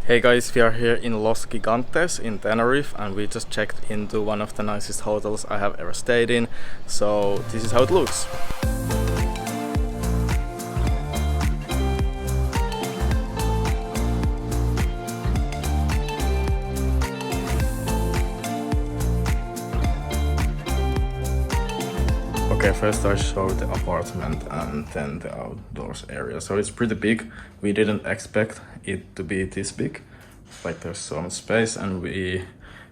Hey guys, we are here in Los Gigantes in Tenerife and we just checked into one of the nicest hotels I have ever stayed in. So this is how it looks. Okay, first I showed the apartment and then the outdoors area. So it's pretty big. We didn't expect it to be this big. Like there's so much space and we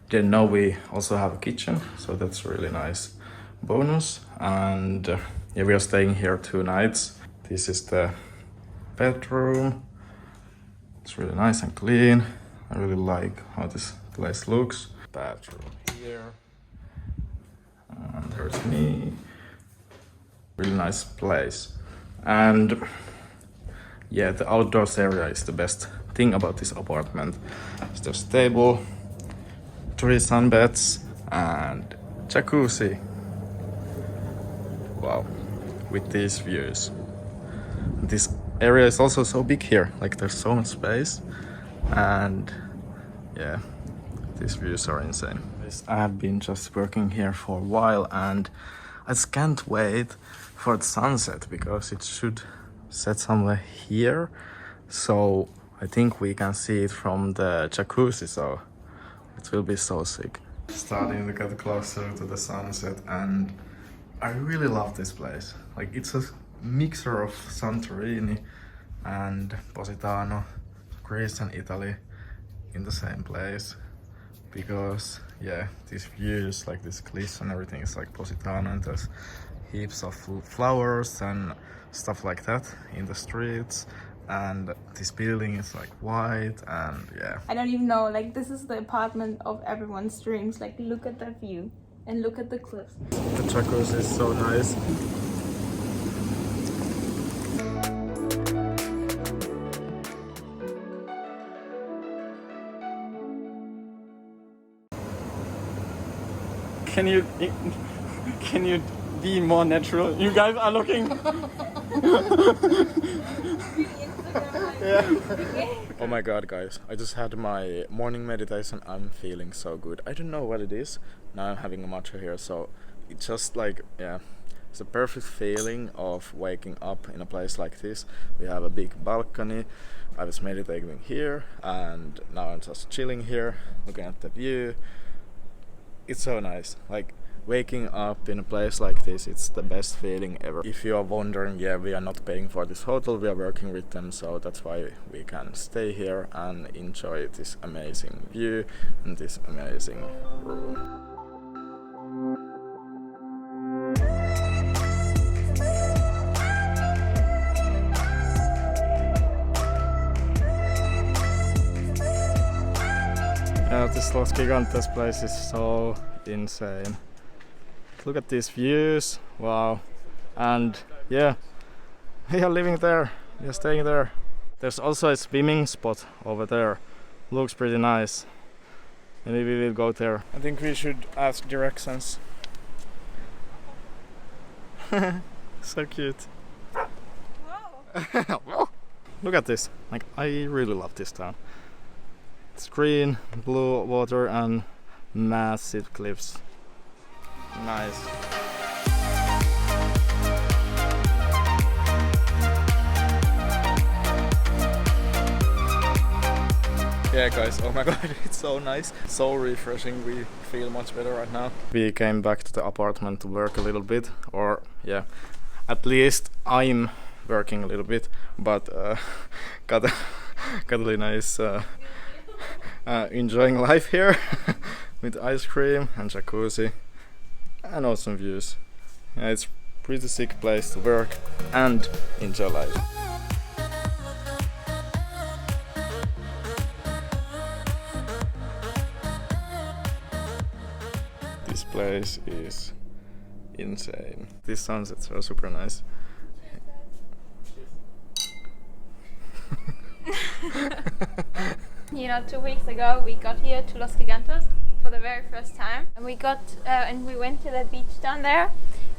didn't know we also have a kitchen. So that's really nice bonus. And yeah, we are staying here 2 nights. This is the bedroom. It's really nice and clean. I really like how this place looks. Bathroom here. And there's me. Really nice place. And yeah, the outdoors area is the best thing about this apartment. There's a table, 3 sunbeds and jacuzzi. Wow, with these views. This area is also so big here, like there's so much space and yeah, these views are insane. I have been just working here for a while and I just can't wait for the sunset because it should set somewhere here. So I think we can see it from the jacuzzi, so it will be so sick. Starting to get closer to the sunset and I really love this place. Like it's a mixture of Santorini and Positano, Greece and Italy in the same place. Because yeah, these views, like this cliffs and everything is like Positano and there's heaps of flowers and stuff like that in the streets. And this building is like white and yeah. I don't even know, like this is the apartment of everyone's dreams. Like look at that view and look at the cliffs. The jacuzzi is so nice. Can you be more natural? You guys are looking. Yeah. Oh my god, guys, I just had my morning meditation. I'm feeling so good. I don't know what it is. Now I'm having a matcha here, so it's just like, yeah, it's a perfect feeling of waking up in a place like this. We have a big balcony. I was meditating here and now I'm just chilling here, looking at the view. It's so nice. Like waking up in a place like this, it's the best feeling ever. If you are wondering, yeah, we are not paying for this hotel, we are working with them, so that's why we can stay here and enjoy this amazing view and this amazing room. Yeah, this Los Gigantes place is so insane. Look at these views, wow. And yeah, we are living there, we are staying there. There's also a swimming spot over there, looks pretty nice. Maybe we will go there. I think we should ask directions. So cute. Whoa. Look at this, like I really love this town. It's green, blue water and massive cliffs. Nice. Yeah guys, oh my god, it's so nice, so refreshing, we feel much better right now. We came back to the apartment to work a little bit, or yeah, at least I'm working a little bit, but got a really nice enjoying life here with ice cream and jacuzzi and awesome views. Yeah, it's pretty sick place to work and enjoy life. This place is insane. These sunsets are super nice. You know, 2 weeks ago we got here to Los Gigantes for the very first time, and we went to the beach down there.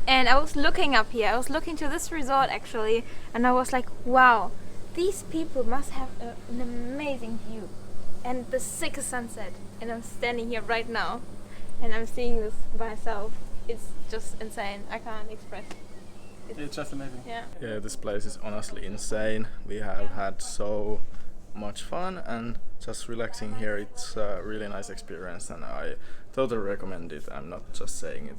And I was looking up here. I was looking to this resort actually, and I was like, wow, these people must have an amazing view. and the sickest sunset. And I'm standing here right now, and I'm seeing this by myself. It's just insane. I can't express. It's just amazing. Yeah. Yeah, this place is honestly insane. We have had so much fun and just relaxing here. It's a really nice experience and I totally recommend it. I'm not just saying it.